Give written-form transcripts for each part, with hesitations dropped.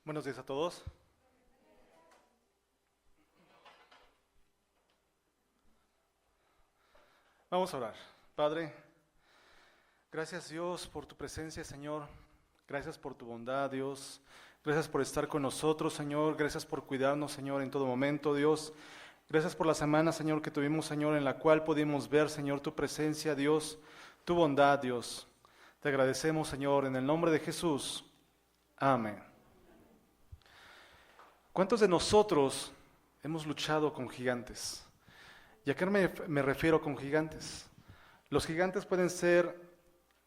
Buenos días a todos. Vamos a orar. Padre, gracias Dios por tu presencia, Señor. Gracias por tu bondad, Dios. Gracias por estar con nosotros, Señor. Gracias por cuidarnos, Señor, en todo momento, Dios. Gracias por la semana, Señor, que tuvimos, Señor, en la cual pudimos ver, Señor, tu presencia, Dios, tu bondad, Dios. Te agradecemos, Señor, en el nombre de Jesús. Amén. ¿Cuántos de nosotros hemos luchado con gigantes? ¿Y a qué me refiero con gigantes? Los gigantes pueden ser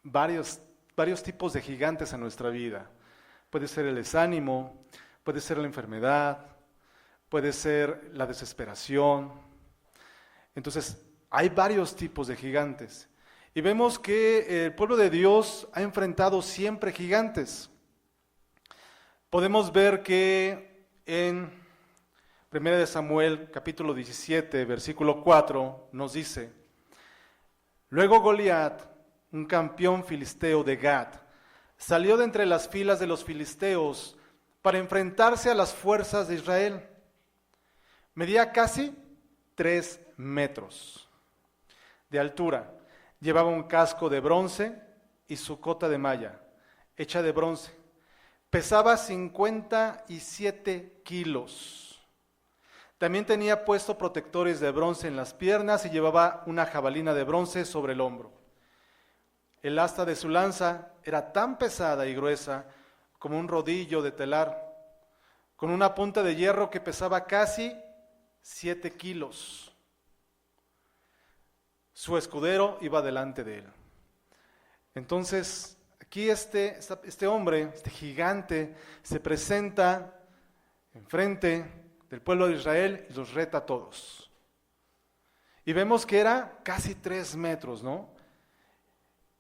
varios tipos de gigantes en nuestra vida. Puede ser el desánimo, puede ser la enfermedad, puede ser la desesperación. Entonces, hay varios tipos de gigantes. Y vemos que el pueblo de Dios ha enfrentado siempre gigantes. Podemos ver que en 1 Samuel capítulo 17, versículo 4, nos dice: Luego Goliat, un campeón filisteo de Gat, salió de entre las filas de los filisteos para enfrentarse a las fuerzas de Israel. Medía casi 3 metros de altura. Llevaba un casco de bronce y su cota de malla, hecha de bronce. Pesaba 57 kilos. También tenía puesto protectores de bronce en las piernas y llevaba una jabalina de bronce sobre el hombro. El asta de su lanza era tan pesada y gruesa como un rodillo de telar, con una punta de hierro que pesaba casi 7 kilos. Su escudero iba delante de él. Entonces, aquí este hombre, este gigante, se presenta enfrente del pueblo de Israel y los reta a todos. Y vemos que era casi 3 metros, ¿no?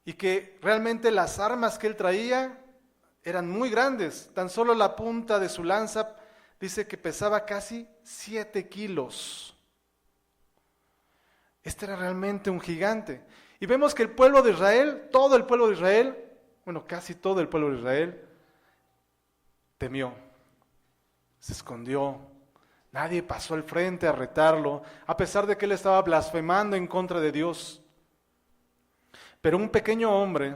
Y que realmente las armas que él traía eran muy grandes. Tan solo la punta de su lanza dice que pesaba casi 7 kilos. Este era realmente un gigante. Y vemos que el pueblo de Israel, todo el pueblo de Israel, bueno, casi todo el pueblo de Israel, temió, se escondió. Nadie pasó al frente a retarlo, a pesar de que él estaba blasfemando en contra de Dios. Pero un pequeño hombre,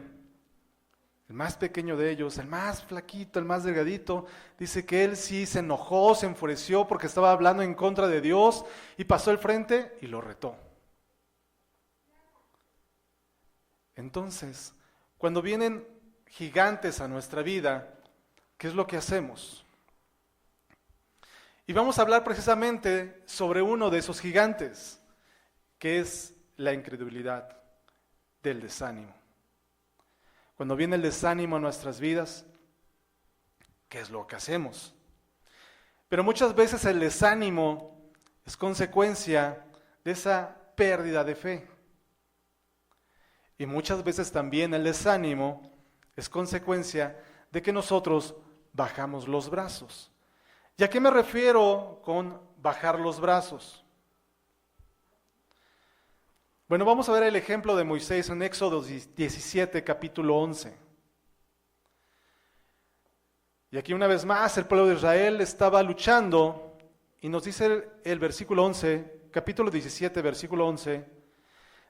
el más pequeño de ellos, el más flaquito, el más delgadito, dice que él sí se enojó, se enfureció porque estaba hablando en contra de Dios y pasó al frente y lo retó. Entonces, cuando vienen gigantes a nuestra vida, ¿qué es lo que hacemos? Y vamos a hablar precisamente sobre uno de esos gigantes, que es la incredulidad del desánimo. Cuando viene el desánimo a nuestras vidas, ¿qué es lo que hacemos? Pero muchas veces el desánimo es consecuencia de esa pérdida de fe. Y muchas veces también el desánimo es consecuencia de que nosotros bajamos los brazos. ¿Y a qué me refiero con bajar los brazos? Bueno, vamos a ver el ejemplo de Moisés en Éxodo 17, capítulo 11. Y aquí una vez más el pueblo de Israel estaba luchando y nos dice el versículo 11, capítulo 17, versículo 11,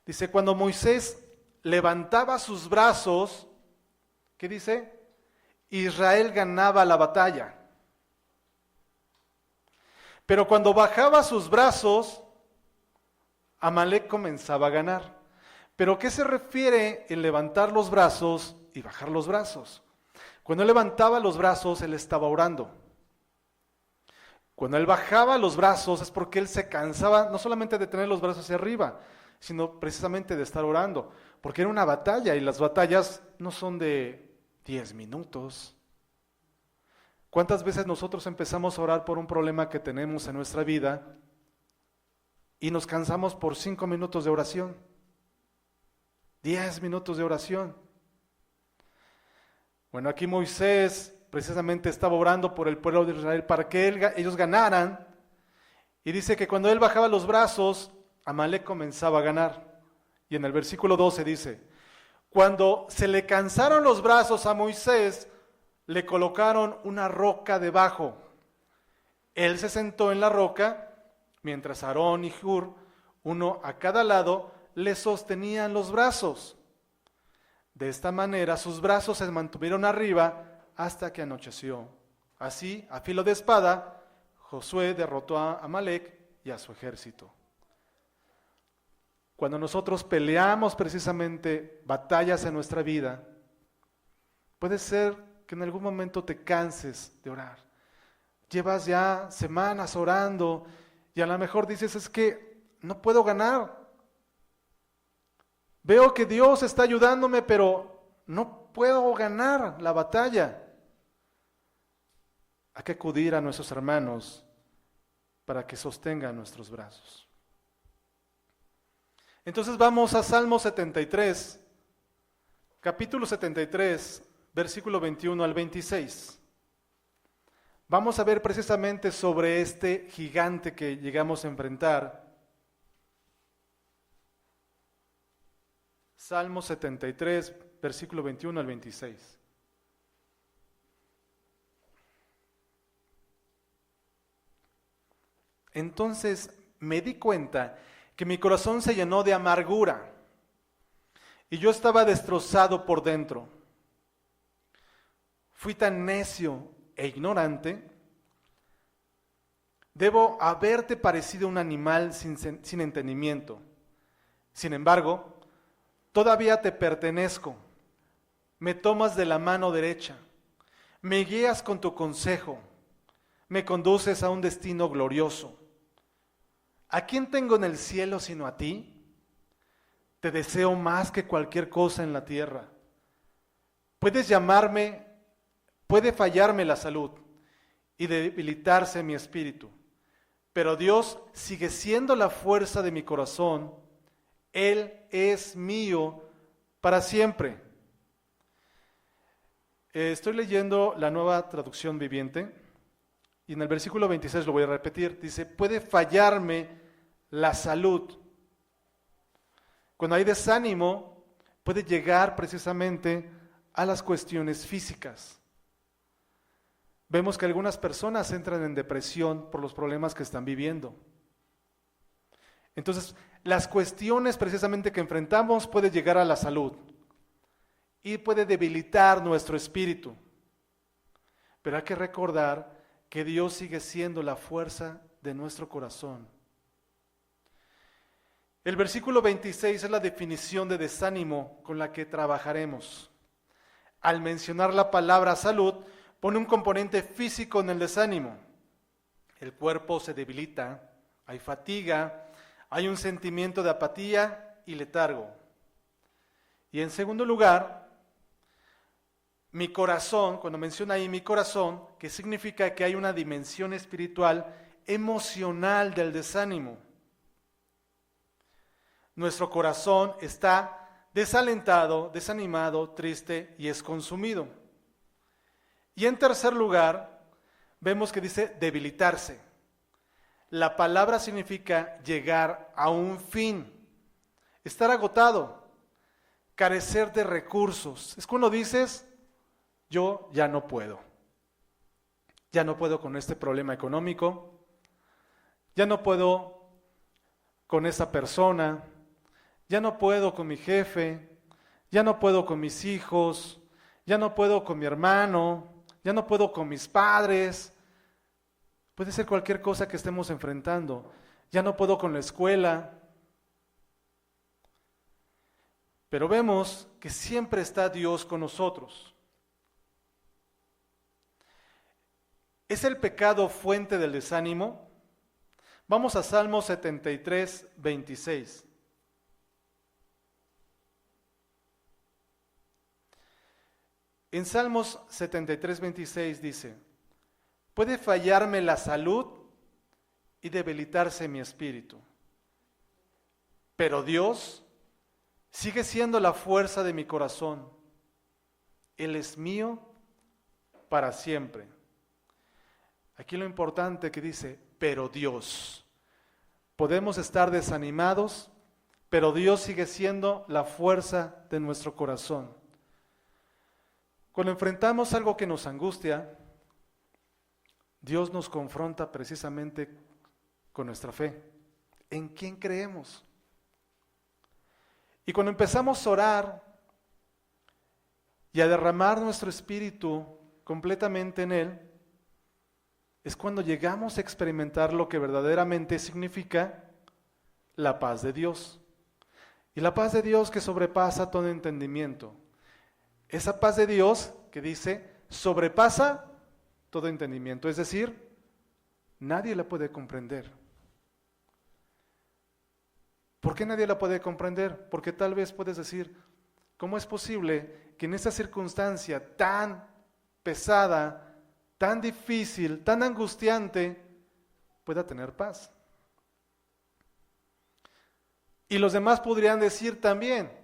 dice: Cuando Moisés levantaba sus brazos, ¿qué dice? Israel ganaba la batalla. Pero cuando bajaba sus brazos, Amalek comenzaba a ganar. ¿Pero a qué se refiere en levantar los brazos y bajar los brazos? Cuando él levantaba los brazos, él estaba orando. Cuando él bajaba los brazos es porque él se cansaba no solamente de tener los brazos hacia arriba, sino precisamente de estar orando. Porque era una batalla y las batallas no son de 10 minutos. ¿Cuántas veces nosotros empezamos a orar por un problema que tenemos en nuestra vida y nos cansamos por 5 minutos de oración? 10 minutos de oración. Bueno, aquí Moisés precisamente estaba orando por el pueblo de Israel para que ellos ganaran. Y dice que cuando él bajaba los brazos, Amalek comenzaba a ganar. Y en el versículo 12 dice: Cuando se le cansaron los brazos a Moisés, le colocaron una roca debajo. Él se sentó en la roca, mientras Aarón y Hur, uno a cada lado, le sostenían los brazos. De esta manera sus brazos se mantuvieron arriba hasta que anocheció. Así, a filo de espada, Josué derrotó a Amalec y a su ejército. Cuando nosotros peleamos precisamente batallas en nuestra vida, puede ser que en algún momento te canses de orar. Llevas ya semanas orando y a lo mejor dices, es que no puedo ganar. Veo que Dios está ayudándome, pero no puedo ganar la batalla. Hay que acudir a nuestros hermanos para que sostengan nuestros brazos. Entonces vamos a Salmo 73, capítulo 73, versículo 21 al 26. Vamos a ver precisamente sobre este gigante que llegamos a enfrentar. Salmo 73, versículo 21 al 26. Entonces me di cuenta que mi corazón se llenó de amargura y yo estaba destrozado por dentro. Fui tan necio e ignorante. Debo haberte parecido un animal sin entendimiento. Sin embargo, todavía te pertenezco. Me tomas de la mano derecha. Me guías con tu consejo. Me conduces a un destino glorioso. ¿A quién tengo en el cielo sino a ti? Te deseo más que cualquier cosa en la tierra. Puede fallarme la salud y debilitarse mi espíritu, pero Dios sigue siendo la fuerza de mi corazón. Él es mío para siempre. Estoy leyendo la Nueva Traducción Viviente y en el versículo 26 lo voy a repetir. Dice, puede fallarme la salud. Cuando hay desánimo, puede llegar precisamente a las cuestiones físicas. Vemos que algunas personas entran en depresión por los problemas que están viviendo. Entonces, las cuestiones precisamente que enfrentamos puede llegar a la salud y puede debilitar nuestro espíritu. Pero hay que recordar que Dios sigue siendo la fuerza de nuestro corazón. El versículo 26 es la definición de desánimo con la que trabajaremos. Al mencionar la palabra salud, pone un componente físico en el desánimo. El cuerpo se debilita, hay fatiga, hay un sentimiento de apatía y letargo. Y en segundo lugar, mi corazón, cuando menciona ahí mi corazón, que significa que hay una dimensión espiritual, emocional del desánimo. Nuestro corazón está desalentado, desanimado, triste y es consumido. Y en tercer lugar, vemos que dice debilitarse. La palabra significa llegar a un fin, estar agotado, carecer de recursos. Es cuando dices, yo ya no puedo con este problema económico, ya no puedo con esa persona, ya no puedo con mi jefe, ya no puedo con mis hijos, ya no puedo con mi hermano, ya no puedo con mis padres. Puede ser cualquier cosa que estemos enfrentando. Ya no puedo con la escuela. Pero vemos que siempre está Dios con nosotros. ¿Es el pecado fuente del desánimo? Vamos a Salmo 73, 26. En Salmos 73, 26 dice, puede fallarme la salud y debilitarse mi espíritu, pero Dios sigue siendo la fuerza de mi corazón. Él es mío para siempre. Aquí lo importante que dice, pero Dios. Podemos estar desanimados, pero Dios sigue siendo la fuerza de nuestro corazón. Cuando enfrentamos algo que nos angustia, Dios nos confronta precisamente con nuestra fe. ¿En quién creemos? Y cuando empezamos a orar y a derramar nuestro espíritu completamente en Él, es cuando llegamos a experimentar lo que verdaderamente significa la paz de Dios. Y la paz de Dios que sobrepasa todo entendimiento. Esa paz de Dios que dice, sobrepasa todo entendimiento. Es decir, nadie la puede comprender. ¿Por qué nadie la puede comprender? Porque tal vez puedes decir, ¿cómo es posible que en esta circunstancia tan pesada, tan difícil, tan angustiante, pueda tener paz? Y los demás podrían decir también,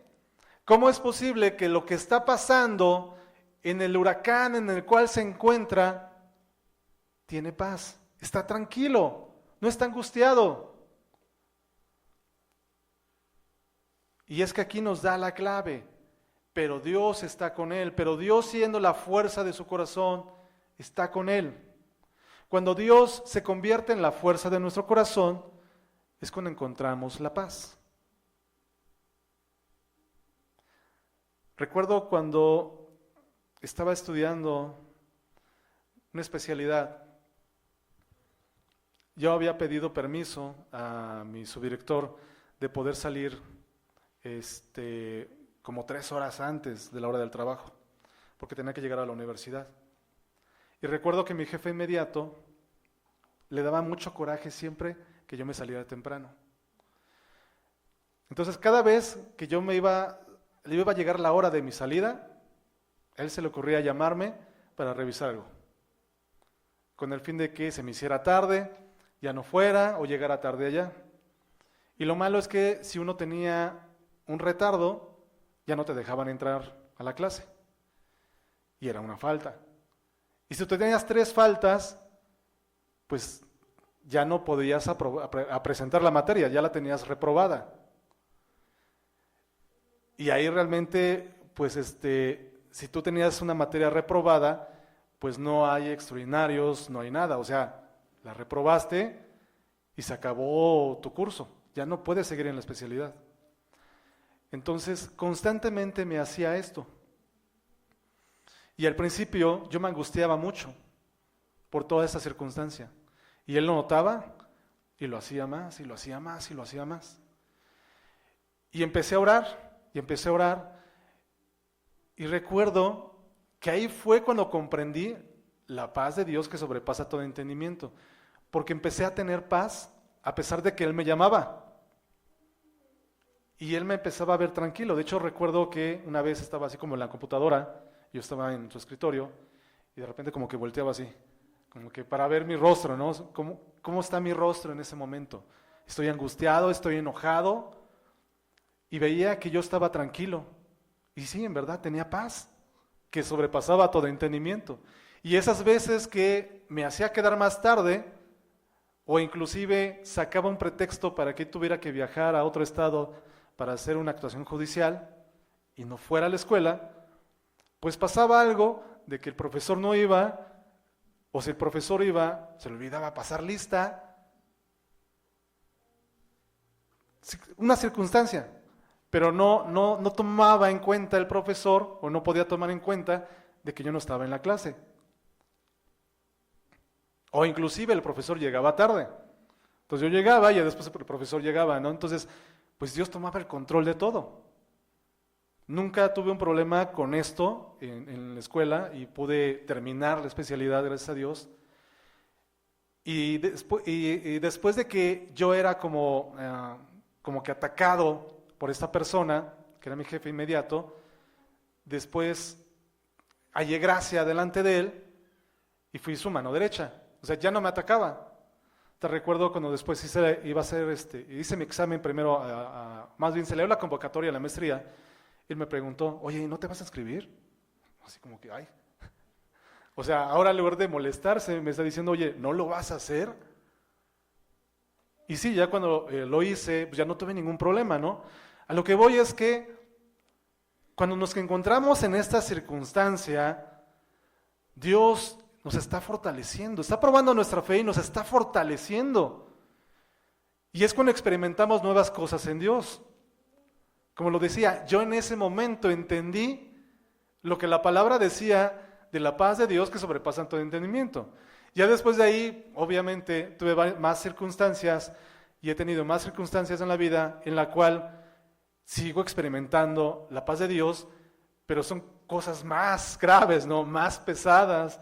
¿cómo es posible que lo que está pasando en el huracán en el cual se encuentra tiene paz? Está tranquilo, no está angustiado. Y es que aquí nos da la clave, pero Dios está con él, pero Dios siendo la fuerza de su corazón, está con él. Cuando Dios se convierte en la fuerza de nuestro corazón, es cuando encontramos la paz. Recuerdo cuando estaba estudiando una especialidad, yo había pedido permiso a mi subdirector de poder salir como 3 horas antes de la hora del trabajo, porque tenía que llegar a la universidad. Y recuerdo que mi jefe inmediato le daba mucho coraje siempre que yo me saliera temprano. Entonces cada vez que yo le iba a llegar la hora de mi salida, a él se le ocurría llamarme para revisar algo, con el fin de que se me hiciera tarde, ya no fuera o llegara tarde allá. Y lo malo es que si uno tenía un retardo, ya no te dejaban entrar a la clase. Y era una falta. Y si tú tenías 3 faltas, pues ya no podías presentar la materia, ya la tenías reprobada. Y ahí realmente, pues si tú tenías una materia reprobada, pues no hay extraordinarios, no hay nada. O sea, la reprobaste y se acabó tu curso. Ya no puedes seguir en la especialidad. Entonces, constantemente me hacía esto. Y al principio yo me angustiaba mucho por toda esta circunstancia. Y él lo notaba y lo hacía más, y lo hacía más, y lo hacía más. Y empecé a orar, y recuerdo que ahí fue cuando comprendí la paz de Dios que sobrepasa todo entendimiento. Porque empecé a tener paz a pesar de que Él me llamaba. Y Él me empezaba a ver tranquilo. De hecho, recuerdo que una vez estaba así como en la computadora, yo estaba en su escritorio, y de repente como que volteaba así, como que para ver mi rostro, ¿no? ¿Cómo está mi rostro en ese momento? Estoy angustiado, estoy enojado, y veía que yo estaba tranquilo. Y sí, en verdad tenía paz, que sobrepasaba todo entendimiento. Y esas veces que me hacía quedar más tarde, o inclusive sacaba un pretexto para que tuviera que viajar a otro estado para hacer una actuación judicial y no fuera a la escuela, pues pasaba algo de que el profesor no iba, o si el profesor iba, se le olvidaba pasar lista. Una circunstancia, pero no tomaba en cuenta el profesor, o no podía tomar en cuenta de que yo no estaba en la clase. O inclusive el profesor llegaba tarde. Entonces yo llegaba y después el profesor llegaba, ¿no? Entonces, pues Dios tomaba el control de todo. Nunca tuve un problema con esto en la escuela y pude terminar la especialidad, gracias a Dios. Y después de que yo era como que atacado por esta persona, que era mi jefe inmediato, después hallé gracia delante de él y fui su mano derecha. O sea, ya no me atacaba. Te recuerdo cuando después hice mi examen primero, más bien se le dio la convocatoria a la maestría, él me preguntó, oye, ¿no te vas a inscribir? Así como que, ay. O sea, ahora en lugar de molestarse, me está diciendo, oye, ¿no lo vas a hacer? Y sí, ya cuando lo hice, pues ya no tuve ningún problema, ¿no? A lo que voy es que Cuando nos encontramos en esta circunstancia, Dios nos está fortaleciendo, está probando nuestra fe y nos está fortaleciendo. Y es cuando experimentamos nuevas cosas en Dios. Como lo decía, yo en ese momento entendí lo que la palabra decía de la paz de Dios que sobrepasa todo entendimiento. Ya después de ahí, obviamente, tuve más circunstancias y he tenido más circunstancias en la vida en la cual sigo experimentando la paz de Dios, pero son cosas más graves, ¿no? Más pesadas,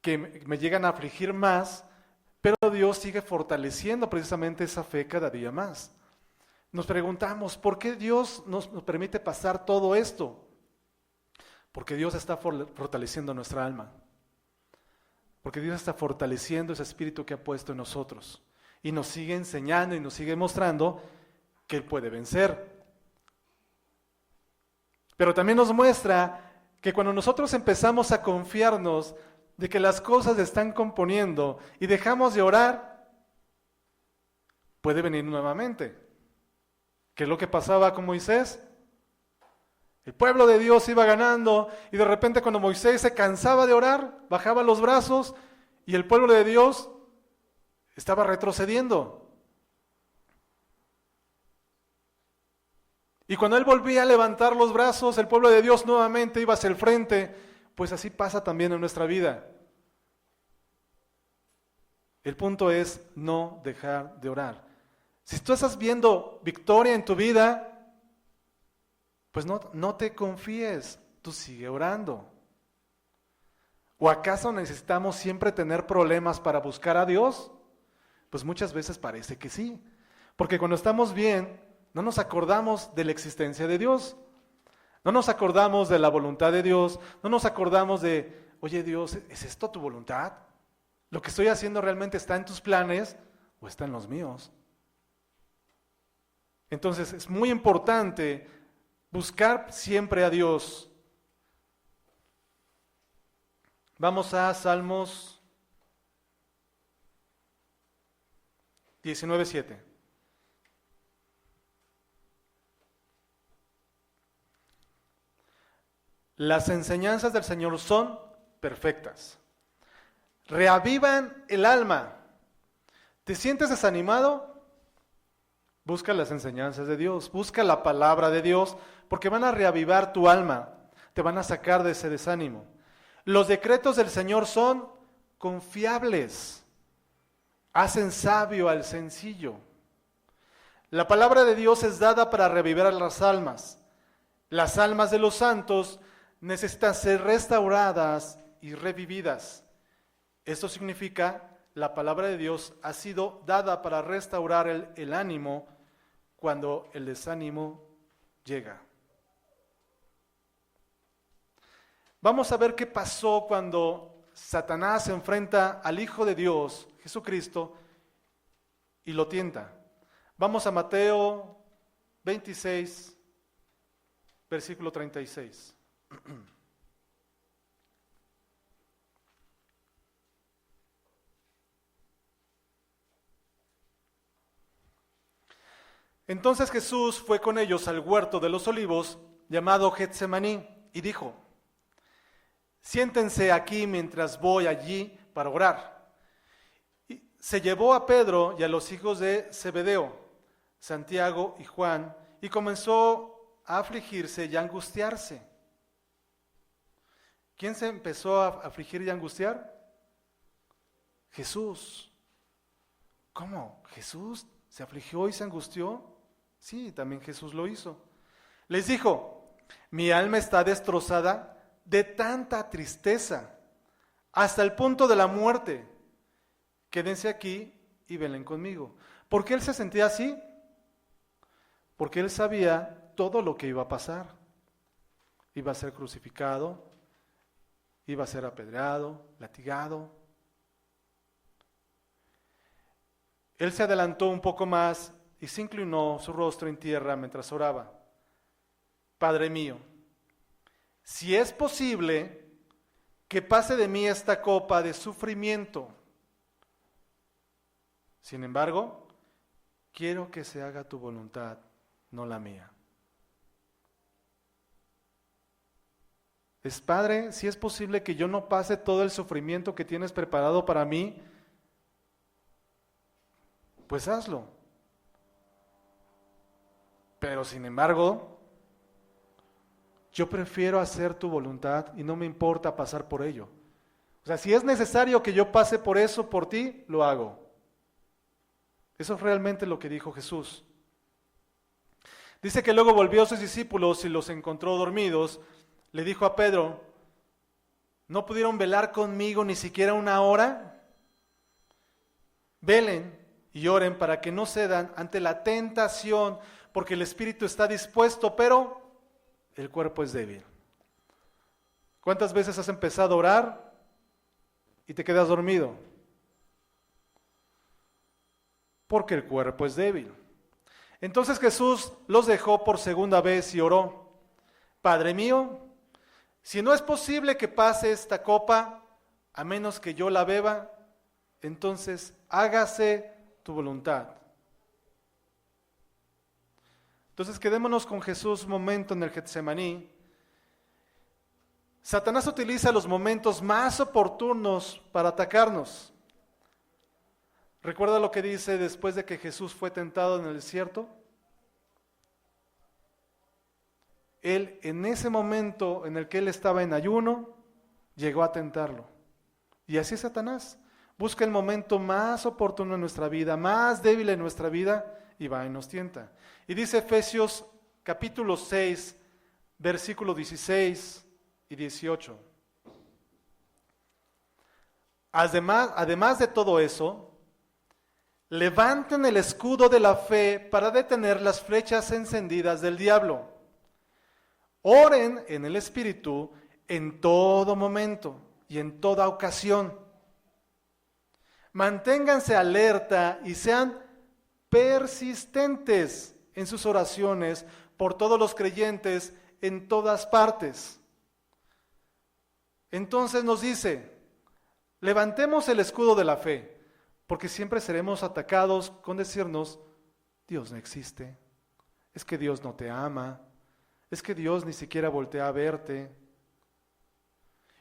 que me llegan a afligir más, pero Dios sigue fortaleciendo precisamente esa fe cada día más. Nos preguntamos, ¿por qué Dios nos permite pasar todo esto? Porque Dios está fortaleciendo nuestra alma. Porque Dios está fortaleciendo ese espíritu que ha puesto en nosotros. Y nos sigue enseñando y nos sigue mostrando que Él puede vencer. Pero también nos muestra que cuando nosotros empezamos a confiarnos de que las cosas se están componiendo y dejamos de orar, puede venir nuevamente. ¿Qué es lo que pasaba con Moisés? El pueblo de Dios iba ganando y de repente cuando Moisés se cansaba de orar, bajaba los brazos y el pueblo de Dios estaba retrocediendo. Y cuando él volvía a levantar los brazos, el pueblo de Dios nuevamente iba hacia el frente. Pues así pasa también en nuestra vida. El punto es no dejar de orar. Si tú estás viendo victoria en tu vida, pues no te confíes, tú sigue orando. ¿O acaso necesitamos siempre tener problemas para buscar a Dios? Pues muchas veces parece que sí. Porque cuando estamos bien, no nos acordamos de la existencia de Dios. No nos acordamos de la voluntad de Dios, no nos acordamos de, oye Dios, ¿es esto tu voluntad? ¿Lo que estoy haciendo realmente está en tus planes o está en los míos? Entonces es muy importante buscar siempre a Dios. Vamos a Salmos 19:7. Las enseñanzas del Señor son perfectas. Reavivan el alma. ¿Te sientes desanimado? Busca las enseñanzas de Dios, busca la palabra de Dios, porque van a reavivar tu alma, te van a sacar de ese desánimo. Los decretos del Señor son confiables, hacen sabio al sencillo. La palabra de Dios es dada para revivir a las almas. Las almas de los santos necesitan ser restauradas y revividas. Esto significa, la palabra de Dios ha sido dada para restaurar el ánimo cuando el desánimo llega. Vamos a ver qué pasó cuando Satanás se enfrenta al Hijo de Dios, Jesucristo, y lo tienta. Vamos a Mateo 26, versículo 36. Entonces Jesús fue con ellos al huerto de los olivos, llamado Getsemaní, y dijo: siéntense aquí mientras voy allí para orar. Y se llevó a Pedro y a los hijos de Zebedeo, Santiago y Juan, y comenzó a afligirse y a angustiarse. ¿Quién se empezó a afligir y a angustiar? Jesús. ¿Cómo? ¿Jesús se afligió y se angustió? Sí, también Jesús lo hizo. Les dijo: mi alma está destrozada de tanta tristeza, hasta el punto de la muerte. Quédense aquí y velen conmigo. ¿Por qué él se sentía así? Porque él sabía todo lo que iba a pasar. Iba a ser crucificado, iba a ser apedreado, latigado. Él se adelantó un poco más y se inclinó su rostro en tierra mientras oraba. Padre mío, si es posible, que pase de mí esta copa de sufrimiento. Sin embargo, quiero que se haga tu voluntad, no la mía. es: Padre, si es posible que yo no pase todo el sufrimiento que tienes preparado para mí, pues hazlo. Pero sin embargo, yo prefiero hacer tu voluntad y no me importa pasar por ello. O sea, si es necesario que yo pase por eso por ti, lo hago. Eso es realmente lo que dijo Jesús. Dice que luego volvió a sus discípulos y los encontró dormidos. Le dijo a Pedro: ¿no pudieron velar conmigo ni siquiera una hora? Velen y oren para que no cedan ante la tentación, porque el espíritu está dispuesto, pero el cuerpo es débil. ¿Cuántas veces has empezado a orar y te quedas dormido? Porque el cuerpo es débil. Entonces Jesús los dejó por segunda vez y oró: Padre mío, si no es posible que pase esta copa, a menos que yo la beba, entonces hágase tu voluntad. Entonces quedémonos con Jesús un momento en el Getsemaní. Satanás utiliza los momentos más oportunos para atacarnos. ¿Recuerda lo que dice después de que Jesús fue tentado en el desierto? Él, en ese momento en el que él estaba en ayuno, llegó a tentarlo. Y así es Satanás. Busca el momento más oportuno en nuestra vida, más débil en nuestra vida, y va y nos tienta. Y dice Efesios capítulo 6, versículo 16 y 18. Además de todo eso, levanten el escudo de la fe para detener las flechas encendidas del diablo. Oren en el Espíritu en todo momento y en toda ocasión. Manténganse alerta y sean persistentes en sus oraciones por todos los creyentes en todas partes. Entonces nos dice: levantemos el escudo de la fe, porque siempre seremos atacados con decirnos: Dios no existe, es que Dios no te ama, es que Dios ni siquiera voltea a verte.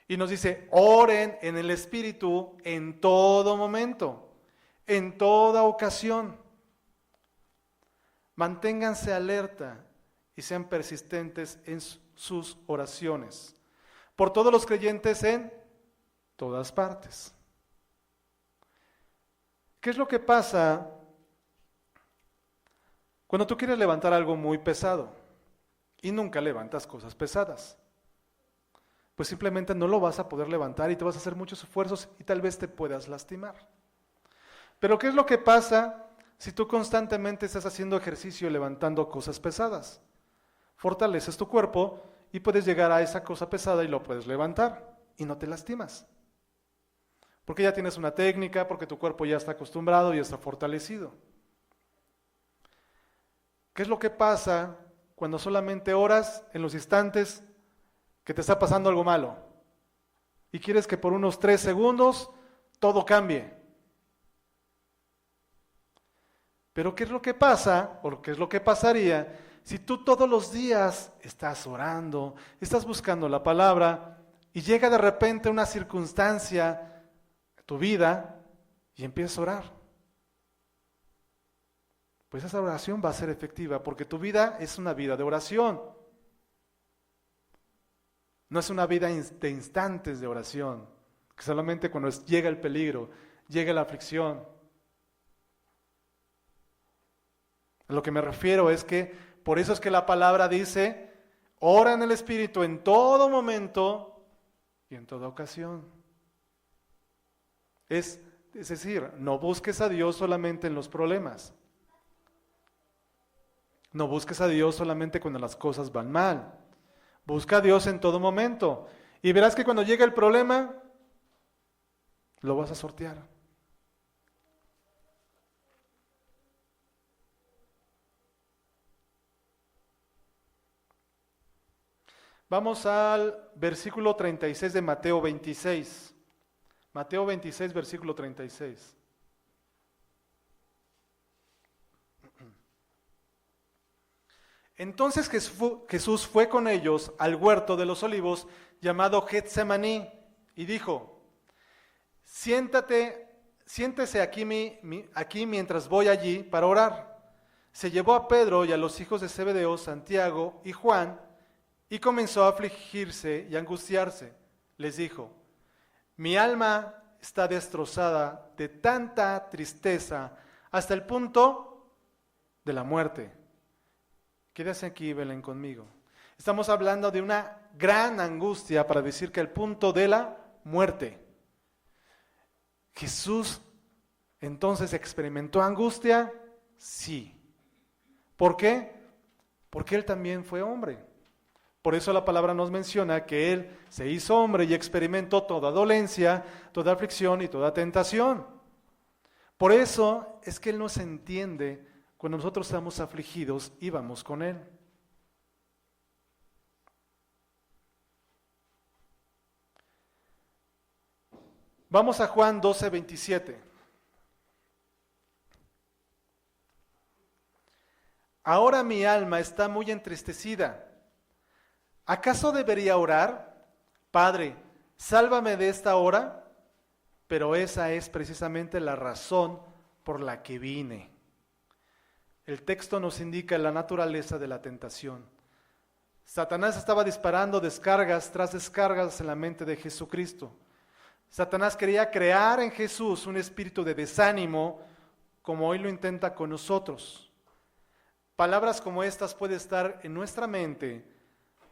Y nos dice: oren en el Espíritu en todo momento, en toda ocasión. Manténganse alerta y sean persistentes en sus oraciones por todos los creyentes en todas partes. ¿Qué es lo que pasa cuando tú quieres levantar algo muy pesado y nunca levantas cosas pesadas? Pues simplemente no lo vas a poder levantar y te vas a hacer muchos esfuerzos y tal vez te puedas lastimar. Pero ¿qué es lo que pasa si tú constantemente estás haciendo ejercicio levantando cosas pesadas? Fortaleces tu cuerpo y puedes llegar a esa cosa pesada y lo puedes levantar y no te lastimas. Porque ya tienes una técnica, porque tu cuerpo ya está acostumbrado y está fortalecido. ¿Qué es lo que pasa cuando solamente oras en los instantes que te está pasando algo malo y quieres que por unos 3 segundos todo cambie? Pero ¿qué es lo que pasa, o qué es lo que pasaría si tú todos los días estás orando, estás buscando la palabra y llega de repente una circunstancia en tu vida y empiezas a orar? Pues esa oración va a ser efectiva porque tu vida es una vida de oración. No es una vida de instantes de oración, que solamente cuando llega el peligro, llega la aflicción. A lo que me refiero es que, por eso es que la palabra dice: ora en el Espíritu en todo momento y en toda ocasión. Es decir, no busques a Dios solamente en los problemas. No busques a Dios solamente cuando las cosas van mal. Busca a Dios en todo momento. Y verás que cuando llegue el problema, lo vas a sortear. Vamos al versículo 36 de Mateo 26. Mateo 26, versículo 36. Entonces Jesús fue con ellos al huerto de los olivos llamado Getsemaní y dijo: siéntese aquí mientras voy allí para orar. Se llevó a Pedro y a los hijos de Zebedeo, Santiago y Juan, y comenzó a afligirse y a angustiarse. Les dijo: mi alma está destrozada de tanta tristeza hasta el punto de la muerte. Quédese aquí, Belén, conmigo. Estamos hablando de una gran angustia para decir que el punto de la muerte. ¿Jesús entonces experimentó angustia? Sí. ¿Por qué? Porque Él también fue hombre. Por eso la palabra nos menciona que Él se hizo hombre y experimentó toda dolencia, toda aflicción y toda tentación. Por eso es que Él nos entiende cuando nosotros estamos afligidos y vamos con Él. Vamos a Juan 12:27. Ahora mi alma está muy entristecida. ¿Acaso debería orar? Padre, sálvame de esta hora. Pero esa es precisamente la razón por la que vine. El texto nos indica la naturaleza de la tentación. Satanás estaba disparando descargas tras descargas en la mente de Jesucristo. Satanás quería crear en Jesús un espíritu de desánimo, como hoy lo intenta con nosotros. Palabras como estas pueden estar en nuestra mente: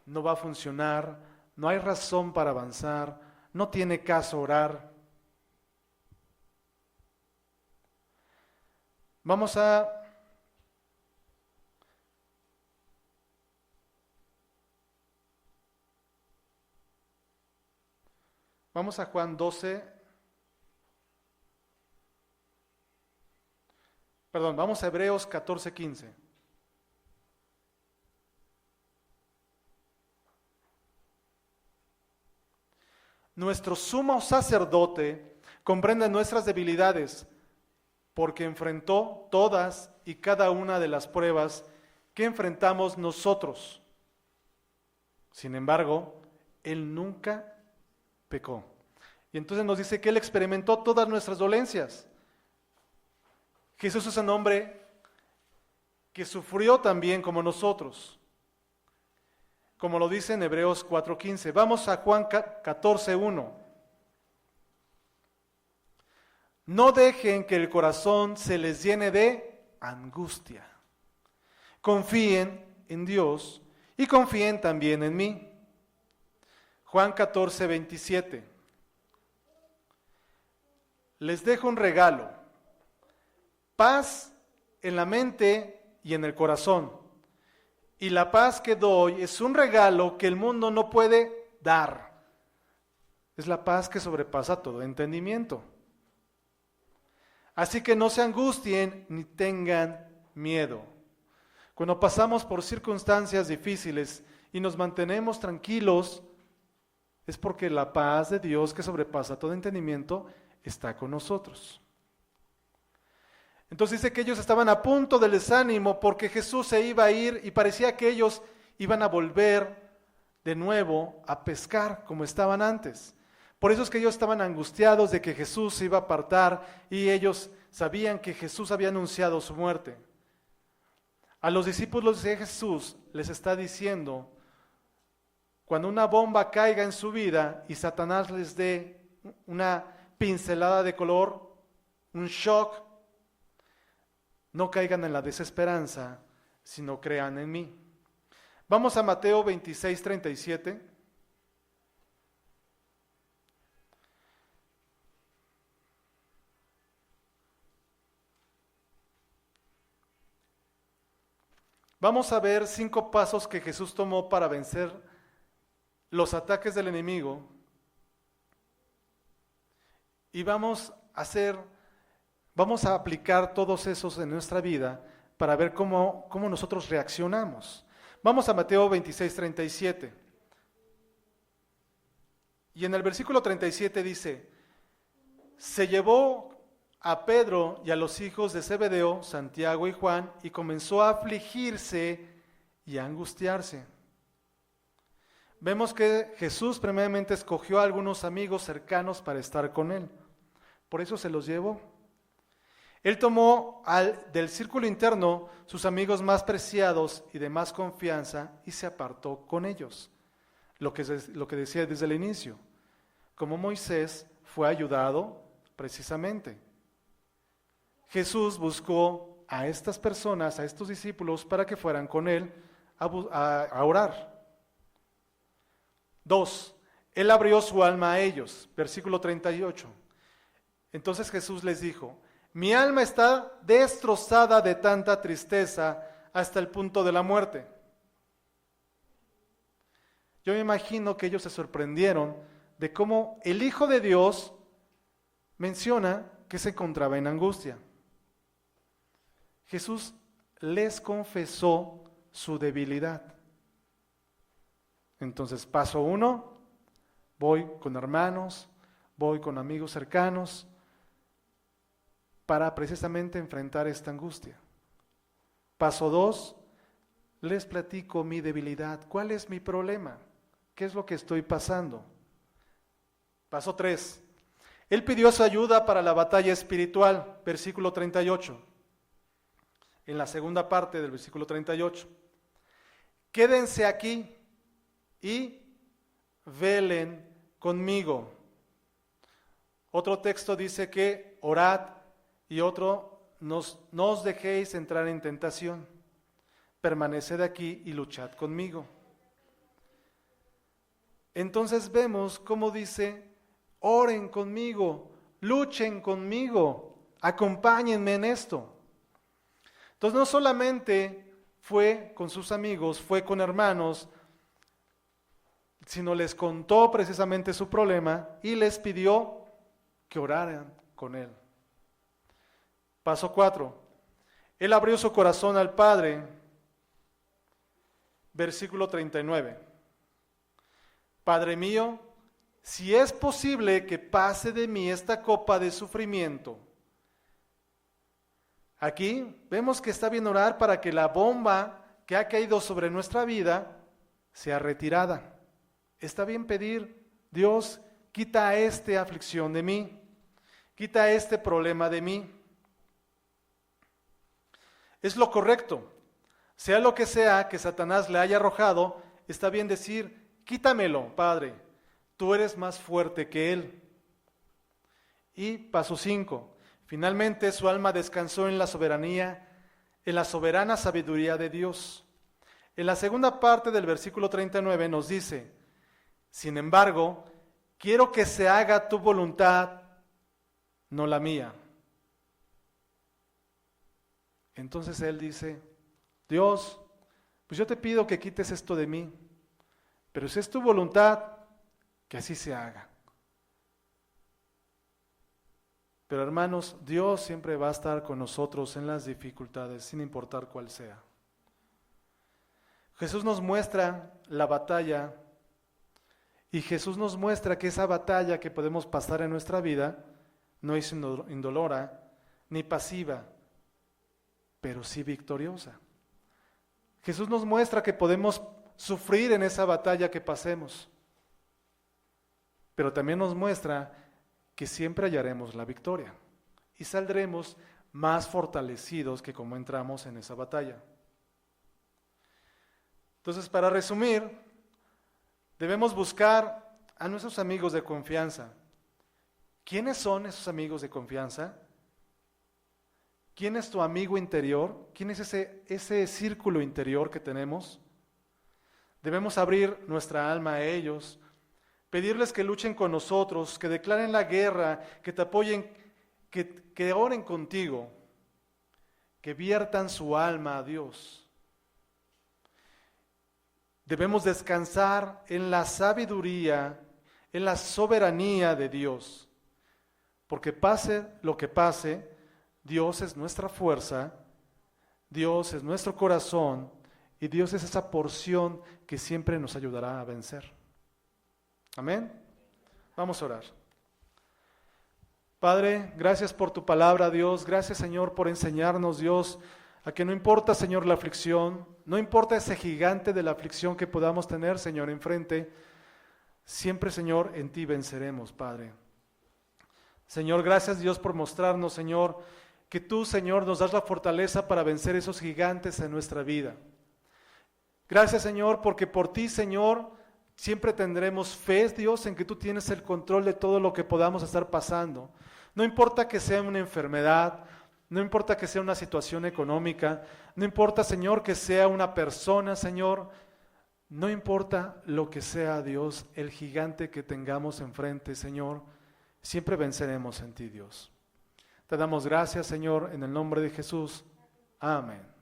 no va a funcionar, no hay razón para avanzar, no tiene caso orar. Vamos a Juan 12. Vamos a Hebreos 14:15. Nuestro sumo sacerdote comprende nuestras debilidades, porque enfrentó todas y cada una de las pruebas que enfrentamos nosotros. Sin embargo, Él nunca pecó. Y entonces nos dice que Él experimentó todas nuestras dolencias. Jesús es un hombre que sufrió también como nosotros, como lo dice en Hebreos 4:15. Vamos a Juan 14:1. No dejen que el corazón se les llene de angustia. Confíen en Dios y confíen también en mí. Juan 14:27. Les dejo un regalo: paz en la mente y en el corazón. Y la paz que doy es un regalo que el mundo no puede dar. Es la paz que sobrepasa todo entendimiento. Así que no se angustien ni tengan miedo. Cuando pasamos por circunstancias difíciles y nos mantenemos tranquilos, es porque la paz de Dios que sobrepasa todo entendimiento está con nosotros. Entonces dice que ellos estaban a punto del desánimo porque Jesús se iba a ir y parecía que ellos iban a volver de nuevo a pescar como estaban antes. Por eso es que ellos estaban angustiados de que Jesús se iba a apartar y ellos sabían que Jesús había anunciado su muerte. A los discípulos de Jesús les está diciendo: cuando una bomba caiga en su vida y Satanás les dé una pincelada de color, un shock, no caigan en la desesperanza, sino crean en mí. Vamos a Mateo 26:37. Vamos a ver 5 pasos que Jesús tomó para vencer los ataques del enemigo. Y vamos a aplicar todos esos en nuestra vida para ver cómo nosotros reaccionamos. Vamos a Mateo 26:37. Y en el versículo 37 dice: se llevó a Pedro y a los hijos de Zebedeo, Santiago y Juan, y comenzó a afligirse y a angustiarse. Vemos que Jesús primeramente escogió a algunos amigos cercanos para estar con él. Por eso se los llevó. Él tomó del círculo interno sus amigos más preciados y de más confianza y se apartó con ellos. Lo que decía desde el inicio. Como Moisés fue ayudado precisamente. Jesús buscó a estas personas, a estos discípulos, para que fueran con él a orar. 2. Él abrió su alma a ellos. Versículo 38. Entonces Jesús les dijo: mi alma está destrozada de tanta tristeza hasta el punto de la muerte. Yo me imagino que ellos se sorprendieron de cómo el Hijo de Dios menciona que se encontraba en angustia. Jesús les confesó su debilidad. Entonces, paso 1, voy con hermanos, voy con amigos cercanos para precisamente enfrentar esta angustia. Paso 2, les platico mi debilidad. ¿Cuál es mi problema? ¿Qué es lo que estoy pasando? Paso 3, él pidió su ayuda para la batalla espiritual, versículo 38. En la segunda parte del versículo 38. Quédense aquí y velen conmigo. Otro texto dice que orad y otro, no os dejéis entrar en tentación. Permaneced aquí y luchad conmigo. Entonces vemos cómo dice: oren conmigo, luchen conmigo, acompáñenme en esto. Entonces no solamente fue con sus amigos, fue con hermanos, sino les contó precisamente su problema y les pidió que oraran con él. Paso 4. Él abrió su corazón al Padre. Versículo 39. Padre mío, si es posible que pase de mí esta copa de sufrimiento. Aquí vemos que está bien orar para que la bomba que ha caído sobre nuestra vida sea retirada. Está bien pedir: Dios, quita esta aflicción de mí, quita este problema de mí. Es lo correcto. Sea lo que sea que Satanás le haya arrojado, está bien decir: quítamelo, Padre, tú eres más fuerte que él. Y paso 5. Finalmente su alma descansó en la soberanía, en la soberana sabiduría de Dios. En la segunda parte del versículo 39 nos dice: sin embargo, quiero que se haga tu voluntad, no la mía. Entonces él dice: Dios, pues yo te pido que quites esto de mí, pero si es tu voluntad, que así se haga. Pero hermanos, Dios siempre va a estar con nosotros en las dificultades, sin importar cuál sea. Jesús nos muestra la batalla y Jesús nos muestra que esa batalla que podemos pasar en nuestra vida no es indolora ni pasiva, pero sí victoriosa. Jesús nos muestra que podemos sufrir en esa batalla que pasemos, pero también nos muestra que siempre hallaremos la victoria y saldremos más fortalecidos que como entramos en esa batalla. Entonces, para resumir, debemos buscar a nuestros amigos de confianza. ¿Quiénes son esos amigos de confianza? ¿Quién es tu amigo interior? ¿Quién es ese círculo interior que tenemos? Debemos abrir nuestra alma a ellos, pedirles que luchen con nosotros, que declaren la guerra, que te apoyen, que oren contigo, que viertan su alma a Dios. Debemos descansar en la sabiduría, en la soberanía de Dios, porque pase lo que pase, Dios es nuestra fuerza, Dios es nuestro corazón y Dios es esa porción que siempre nos ayudará a vencer. Amén. Vamos a orar. Padre, gracias por tu palabra, Dios. Gracias, Señor, por enseñarnos, Dios, A que no importa, Señor, la aflicción, no importa ese gigante de la aflicción que podamos tener, Señor, enfrente, siempre, Señor, en ti venceremos, Padre. Señor, gracias Dios por mostrarnos, Señor, que tú, Señor, nos das la fortaleza para vencer esos gigantes en nuestra vida. Gracias, Señor, porque por ti, Señor, siempre tendremos fe, Dios, en que tú tienes el control de todo lo que podamos estar pasando. No importa que sea una enfermedad, no importa que sea una situación económica, no importa, Señor, que sea una persona, Señor, no importa lo que sea, Dios, el gigante que tengamos enfrente, Señor, siempre venceremos en ti, Dios. Te damos gracias, Señor, en el nombre de Jesús. Amén.